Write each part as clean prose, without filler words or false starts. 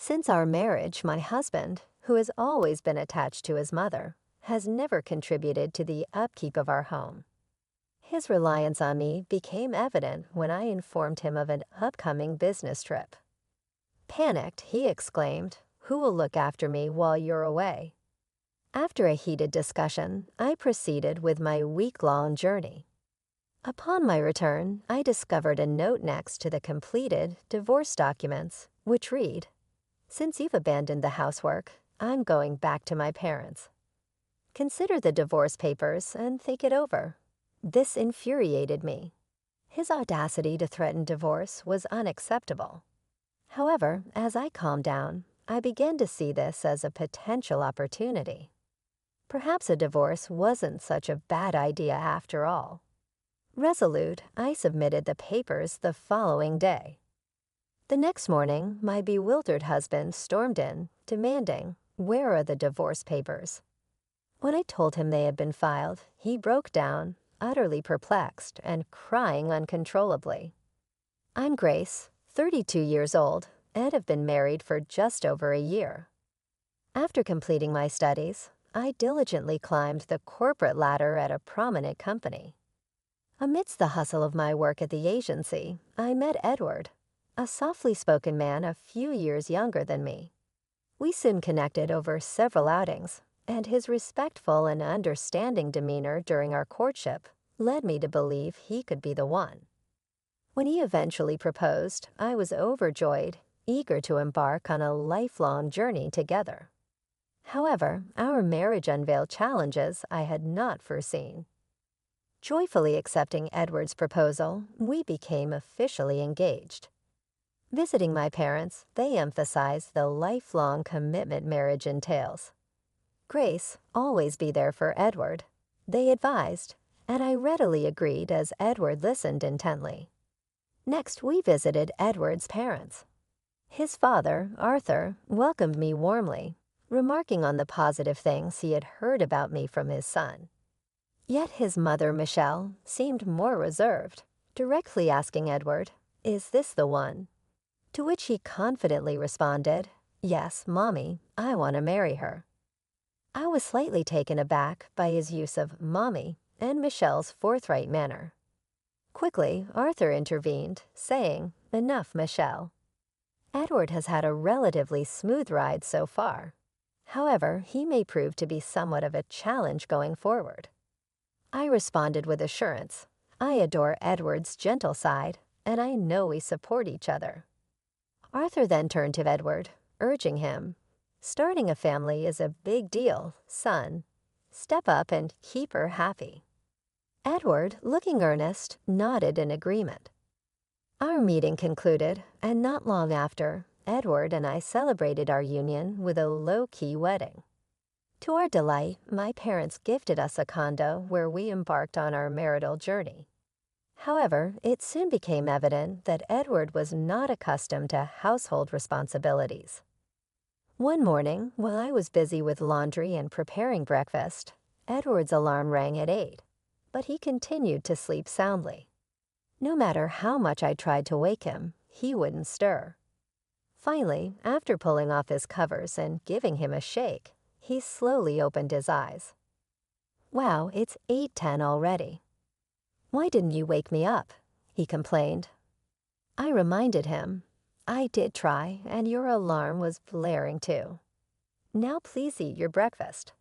Since our marriage, my husband, who has always been attached to his mother, has never contributed to the upkeep of our home. His reliance on me became evident when I informed him of an upcoming business trip. Panicked, he exclaimed, "Who will look after me while you're away?" After a heated discussion, I proceeded with my week-long journey. Upon my return, I discovered a note next to the completed divorce documents, which read, "Since you've abandoned the housework, I'm going back to my parents. Consider the divorce papers and think it over." This infuriated me. His audacity to threaten divorce was unacceptable. However, as I calmed down, I began to see this as a potential opportunity. Perhaps a divorce wasn't such a bad idea after all. Resolute, I submitted the papers the following day. The next morning, my bewildered husband stormed in, demanding, "Where are the divorce papers?" When I told him they had been filed, he broke down, utterly perplexed and crying uncontrollably. I'm Grace, 32 years old, and have been married for just over a year. After completing my studies, I diligently climbed the corporate ladder at a prominent company. Amidst the hustle of my work at the agency, I met Edward, a softly spoken man a few years younger than me. We soon connected over several outings, and his respectful and understanding demeanor during our courtship led me to believe he could be the one. When he eventually proposed, I was overjoyed, eager to embark on a lifelong journey together. However, our marriage unveiled challenges I had not foreseen. Joyfully accepting Edward's proposal, we became officially engaged. Visiting my parents, they emphasized the lifelong commitment marriage entails. "Grace, always be there for Edward," they advised, and I readily agreed as Edward listened intently. Next, we visited Edward's parents. His father, Arthur, welcomed me warmly, remarking on the positive things he had heard about me from his son. Yet his mother, Michelle, seemed more reserved, directly asking Edward, "Is this the one?" To which he confidently responded, "Yes, Mommy, I want to marry her." I was slightly taken aback by his use of "Mommy" and Michelle's forthright manner. Quickly, Arthur intervened, saying, "Enough, Michelle. Edward has had a relatively smooth ride so far. However, he may prove to be somewhat of a challenge going forward." I responded with assurance. I adore Edward's gentle side, and I know we support each other. Arthur then turned to Edward, urging him, "Starting a family is a big deal, son. Step up and keep her happy." Edward, looking earnest, nodded in agreement. Our meeting concluded, and not long after, Edward and I celebrated our union with a low-key wedding. To our delight, my parents gifted us a condo where we embarked on our marital journey. However, it soon became evident that Edward was not accustomed to household responsibilities. One morning, while I was busy with laundry and preparing breakfast, Edward's alarm rang at 8, but he continued to sleep soundly. No matter how much I tried to wake him, he wouldn't stir. Finally, after pulling off his covers and giving him a shake, he slowly opened his eyes. "Wow, it's 8:10 already." "Why didn't you wake me up?" he complained. I reminded him, "I did try, and your alarm was blaring too. Now please eat your breakfast."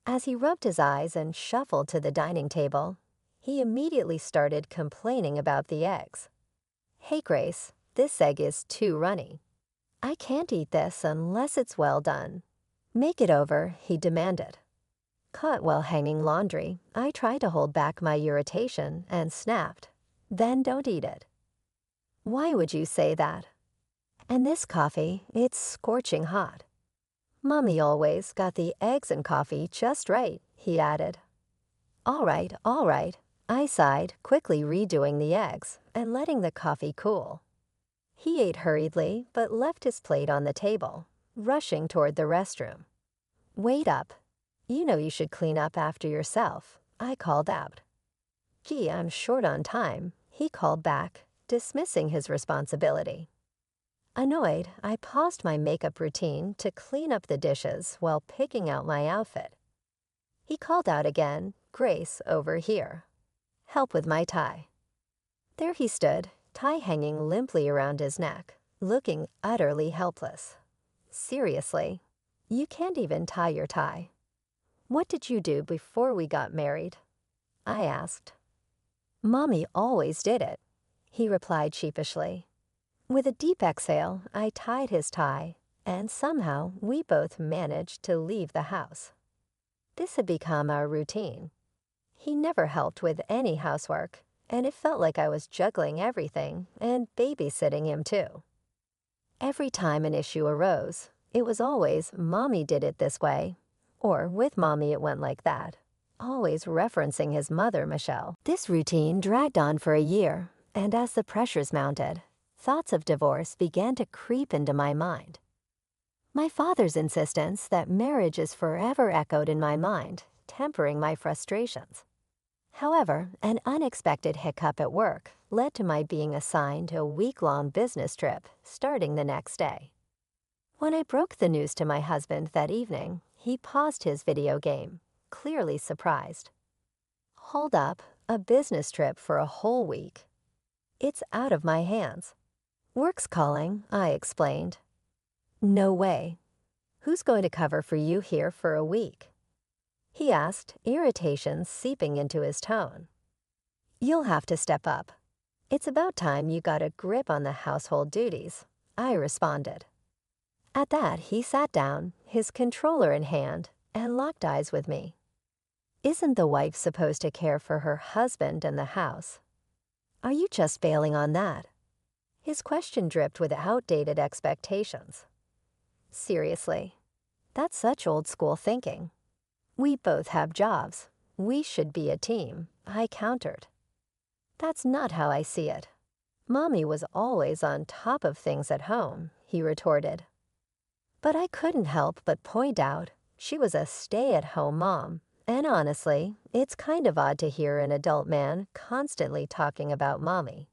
As he rubbed his eyes and shuffled to the dining table, he immediately started complaining about the eggs. "Hey Grace, this egg is too runny. I can't eat this unless it's well done. Make it over," he demanded. Caught while hanging laundry, I tried to hold back my irritation and snapped, "Then don't eat it." "Why would you say that? And this coffee, it's scorching hot." "Mommy always got the eggs and coffee just right," he added. All right, I sighed, quickly redoing the eggs and letting the coffee cool. He ate hurriedly but left his plate on the table, rushing toward the restroom. "Wait up. You know you should clean up after yourself," I called out. "Gee, I'm short on time," he called back, dismissing his responsibility. Annoyed, I paused my makeup routine to clean up the dishes while picking out my outfit. He called out again, "Grace, over here. Help with my tie." There he stood, tie hanging limply around his neck, looking utterly helpless. Seriously, you can't even tie your tie. "What did you do before we got married?" I asked. "Mommy always did it," he replied sheepishly. With a deep exhale, I tied his tie, and somehow we both managed to leave the house. This had become our routine. He never helped with any housework, and it felt like I was juggling everything and babysitting him too. Every time an issue arose, it was always "Mommy did it this way," or "With Mommy it went like that," always referencing his mother, Michelle. This routine dragged on for a year, and as the pressures mounted, thoughts of divorce began to creep into my mind. My father's insistence that marriage is forever echoed in my mind, tempering my frustrations. However, an unexpected hiccup at work led to my being assigned a week-long business trip starting the next day. When I broke the news to my husband that evening, he paused his video game, clearly surprised. "Hold up, a business trip for a whole week? It's out of my hands." "Work's calling," I explained. "No way. Who's going to cover for you here for a week?" he asked, irritation seeping into his tone. "You'll have to step up. It's about time you got a grip on the household duties," I responded. At that, he sat down, his controller in hand, and locked eyes with me. Isn't the wife supposed to care for her husband and the house? Are you just bailing on that? His question dripped with outdated expectations. Seriously, that's such old school thinking. We both have jobs. We should be a team, I countered. That's not how I see it. Mommy was always on top of things at home, he retorted. But I couldn't help but point out she was a stay-at-home mom, and honestly, it's kind of odd to hear an adult man constantly talking about Mommy.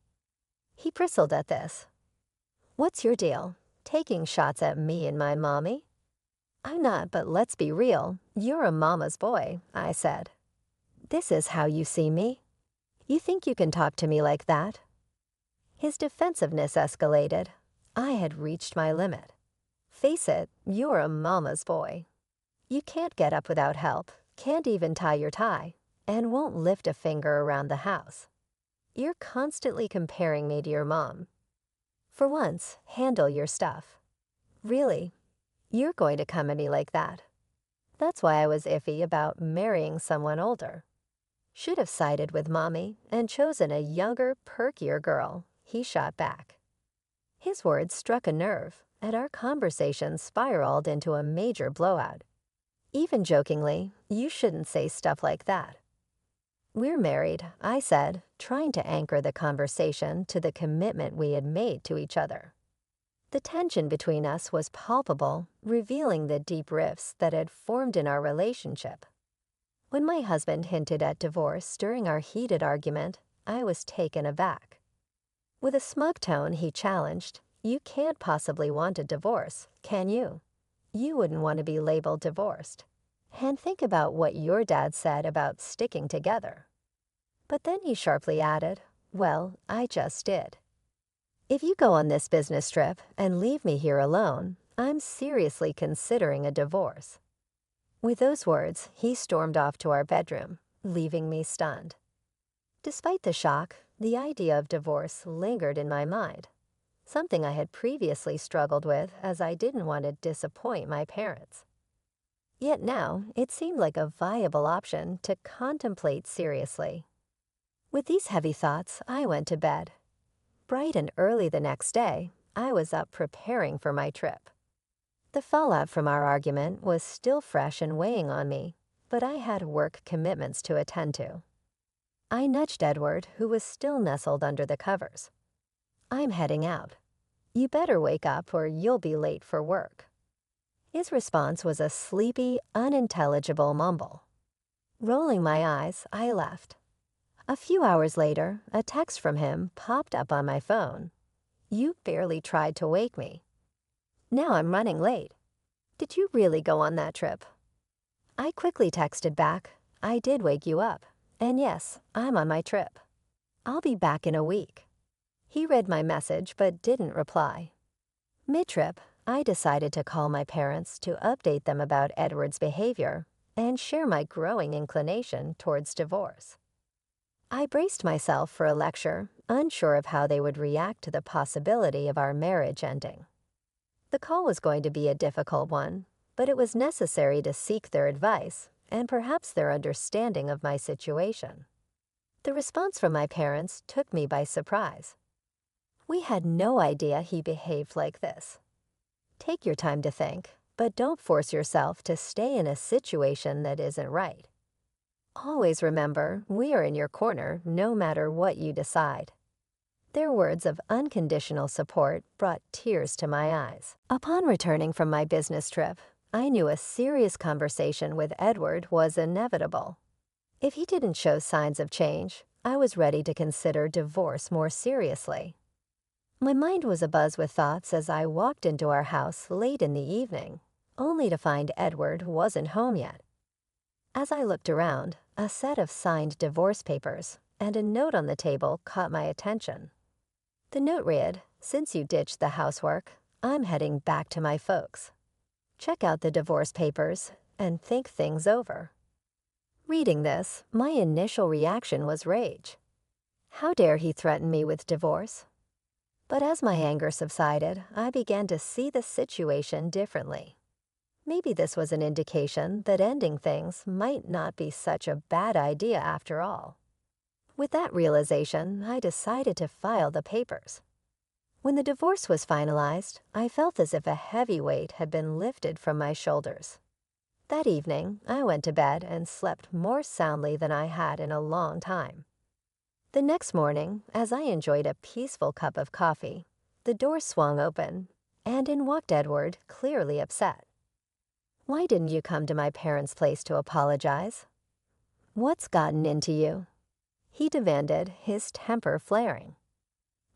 He bristled at this. "What's your deal? Taking shots at me and my Mommy?" "I'm not, but let's be real. You're a mama's boy," I said. "This is how you see me? You think you can talk to me like that?" His defensiveness escalated. I had reached my limit. "Face it, you're a mama's boy. You can't get up without help, can't even tie your tie, and won't lift a finger around the house. You're constantly comparing me to your mom. For once, handle your stuff. Really, you're going to come at me like that." That's why I was iffy about marrying someone older. "Should have sided with Mommy and chosen a younger, perkier girl," he shot back. His words struck a nerve, and our conversation spiraled into a major blowout. Even jokingly, "You shouldn't say stuff like that." "We're married," I said, trying to anchor the conversation to the commitment we had made to each other. The tension between us was palpable, revealing the deep rifts that had formed in our relationship. When my husband hinted at divorce during our heated argument, I was taken aback. With a smug tone, he challenged, "You can't possibly want a divorce, can you? You wouldn't want to be labeled divorced. And think about what your dad said about sticking together." But then he sharply added, "Well, I just did. If you go on this business trip and leave me here alone, I'm seriously considering a divorce." With those words, he stormed off to our bedroom, leaving me stunned. Despite the shock, the idea of divorce lingered in my mind, something I had previously struggled with as I didn't want to disappoint my parents. Yet now, it seemed like a viable option to contemplate seriously. With these heavy thoughts, I went to bed. Bright and early the next day, I was up preparing for my trip. The fallout from our argument was still fresh and weighing on me, but I had work commitments to attend to. I nudged Edward, who was still nestled under the covers. "I'm heading out. You better wake up or you'll be late for work." His response was a sleepy, unintelligible mumble. Rolling my eyes, I left. A few hours later, a text from him popped up on my phone. You barely tried to wake me. Now I'm running late. Did you really go on that trip? I quickly texted back, I did wake you up. And yes, I'm on my trip. I'll be back in a week. He read my message but didn't reply. Mid-trip, I decided to call my parents to update them about Edward's behavior and share my growing inclination towards divorce. I braced myself for a lecture, unsure of how they would react to the possibility of our marriage ending. The call was going to be a difficult one, but it was necessary to seek their advice and perhaps their understanding of my situation. The response from my parents took me by surprise. We had no idea he behaved like this. Take your time to think, but don't force yourself to stay in a situation that isn't right. Always remember, we are in your corner no matter what you decide. Their words of unconditional support brought tears to my eyes. Upon returning from my business trip, I knew a serious conversation with Edward was inevitable. If he didn't show signs of change, I was ready to consider divorce more seriously. My mind was abuzz with thoughts as I walked into our house late in the evening, only to find Edward wasn't home yet. As I looked around, a set of signed divorce papers and a note on the table caught my attention. The note read, "Since you ditched the housework, I'm heading back to my folks. Check out the divorce papers and think things over." Reading this, my initial reaction was rage. How dare he threaten me with divorce? But as my anger subsided, I began to see the situation differently. Maybe this was an indication that ending things might not be such a bad idea after all. With that realization, I decided to file the papers. When the divorce was finalized, I felt as if a heavy weight had been lifted from my shoulders. That evening, I went to bed and slept more soundly than I had in a long time. The next morning, as I enjoyed a peaceful cup of coffee, the door swung open, and in walked Edward, clearly upset. "Why didn't you come to my parents' place to apologize? What's gotten into you?" he demanded, his temper flaring.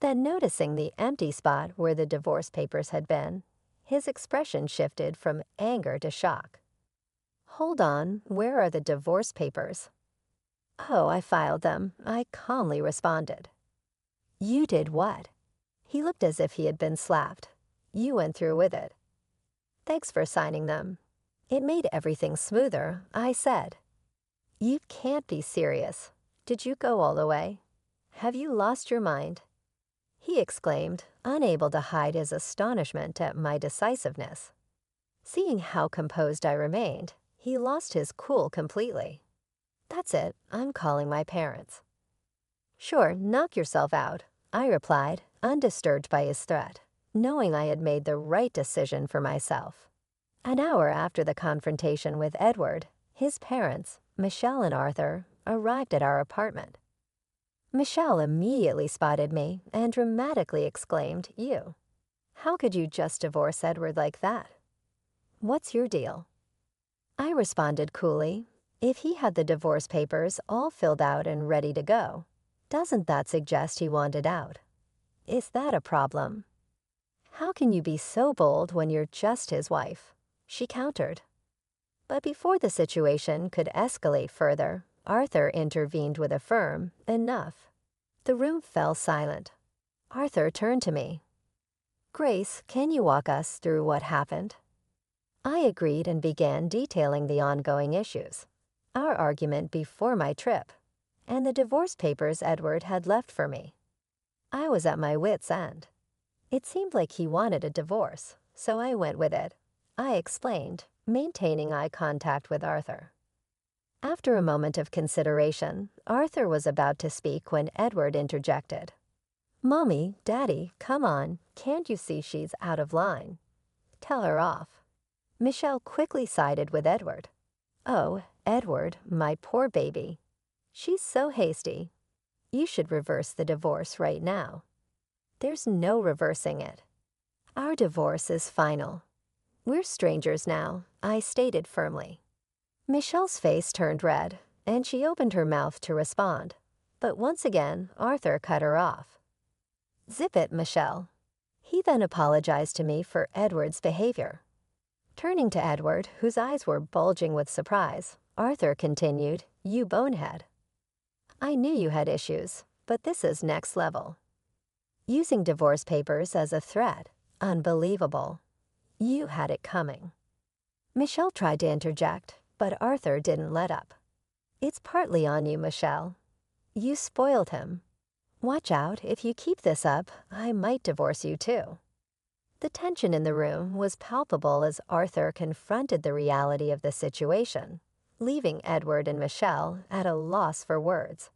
Then, noticing the empty spot where the divorce papers had been, his expression shifted from anger to shock. "Hold on, where are the divorce papers?" "Oh, I filed them," I calmly responded. "You did what?" He looked as if he had been slapped. "You went through with it." "Thanks for signing them. It made everything smoother," I said. "You can't be serious. Did you go all the way? Have you lost your mind?" he exclaimed, unable to hide his astonishment at my decisiveness. Seeing how composed I remained, he lost his cool completely. "That's it, I'm calling my parents." "Sure, knock yourself out," I replied, undisturbed by his threat, knowing I had made the right decision for myself. An hour after the confrontation with Edward, his parents, Michelle and Arthur, arrived at our apartment. Michelle immediately spotted me and dramatically exclaimed, "You. How could you just divorce Edward like that? What's your deal?" I responded coolly, "If he had the divorce papers all filled out and ready to go, doesn't that suggest he wanted out? Is that a problem?" "How can you be so bold when you're just his wife?" she countered. But before the situation could escalate further, Arthur intervened with a firm, "Enough." The room fell silent. Arthur turned to me. "Grace, can you walk us through what happened?" I agreed and began detailing the ongoing issues, our argument before my trip, and the divorce papers Edward had left for me. I was at my wits' end. It seemed like he wanted a divorce, so I went with it. I explained, maintaining eye contact with Arthur. After a moment of consideration, Arthur was about to speak when Edward interjected. "Mommy, Daddy, come on, can't you see she's out of line? Tell her off." Michelle quickly sided with Edward. "Oh, Edward, my poor baby. She's so hasty. You should reverse the divorce right now." "There's no reversing it. Our divorce is final. We're strangers now," I stated firmly. Michelle's face turned red, and she opened her mouth to respond. But once again, Arthur cut her off. "Zip it, Michelle. He then apologized to me for Edward's behavior. Turning to Edward, whose eyes were bulging with surprise, Arthur continued, "You bonehead. I knew you had issues, but this is next level. Using divorce papers as a threat. Unbelievable. You had it coming." Michelle tried to interject, but Arthur didn't let up. "It's partly on you, Michelle. You spoiled him. Watch out, if you keep this up, I might divorce you too." The tension in the room was palpable as Arthur confronted the reality of the situation, leaving Edward and Michelle at a loss for words.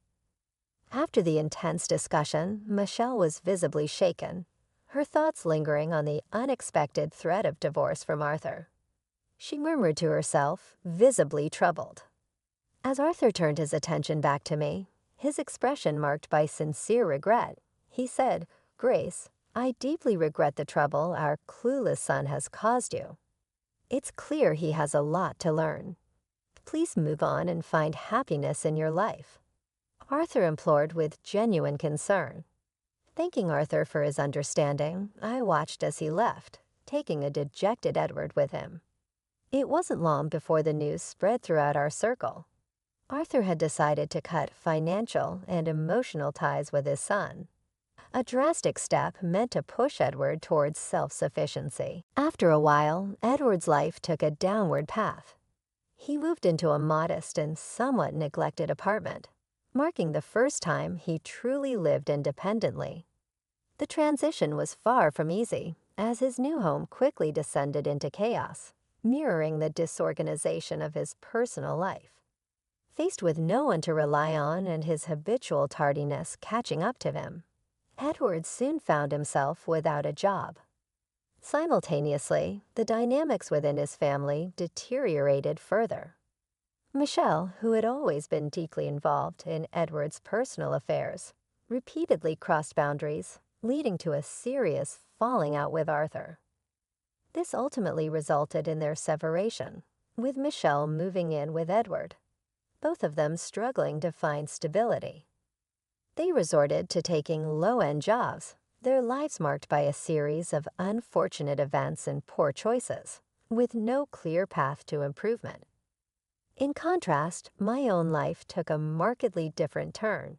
After the intense discussion, Michelle was visibly shaken, her thoughts lingering on the unexpected threat of divorce from Arthur. She murmured to herself, visibly troubled. As Arthur turned his attention back to me, his expression marked by sincere regret, he said, "Grace, I deeply regret the trouble our clueless son has caused you. It's clear he has a lot to learn. Please move on and find happiness in your life." Arthur implored with genuine concern. Thanking Arthur for his understanding, I watched as he left, taking a dejected Edward with him. It wasn't long before the news spread throughout our circle. Arthur had decided to cut financial and emotional ties with his son, a drastic step meant to push Edward towards self-sufficiency. After a while, Edward's life took a downward path. He moved into a modest and somewhat neglected apartment, marking the first time he truly lived independently. The transition was far from easy, as his new home quickly descended into chaos, mirroring the disorganization of his personal life. Faced with no one to rely on and his habitual tardiness catching up to him, Edward soon found himself without a job. Simultaneously, the dynamics within his family deteriorated further. Michelle, who had always been deeply involved in Edward's personal affairs, repeatedly crossed boundaries, leading to a serious falling out with Arthur. This ultimately resulted in their separation, with Michelle moving in with Edward, both of them struggling to find stability. They resorted to taking low-end jobs, their lives marked by a series of unfortunate events and poor choices, with no clear path to improvement. In contrast, my own life took a markedly different turn.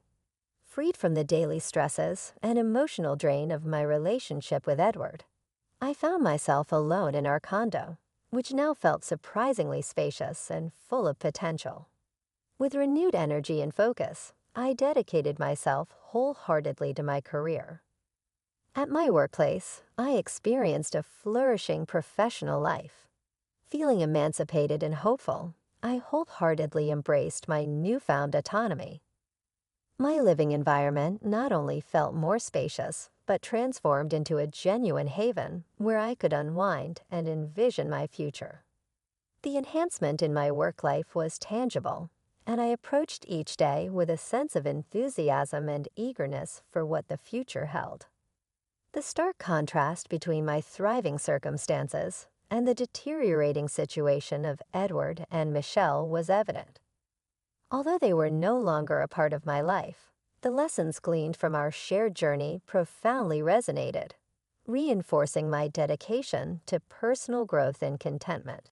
Freed from the daily stresses and emotional drain of my relationship with Edward, I found myself alone in our condo, which now felt surprisingly spacious and full of potential. With renewed energy and focus, I dedicated myself wholeheartedly to my career. At my workplace, I experienced a flourishing professional life. Feeling emancipated and hopeful, I wholeheartedly embraced my newfound autonomy. My living environment not only felt more spacious, but transformed into a genuine haven where I could unwind and envision my future. The enhancement in my work life was tangible, and I approached each day with a sense of enthusiasm and eagerness for what the future held. The stark contrast between my thriving circumstances and the deteriorating situation of Edward and Michelle was evident. Although they were no longer a part of my life, the lessons gleaned from our shared journey profoundly resonated, reinforcing my dedication to personal growth and contentment.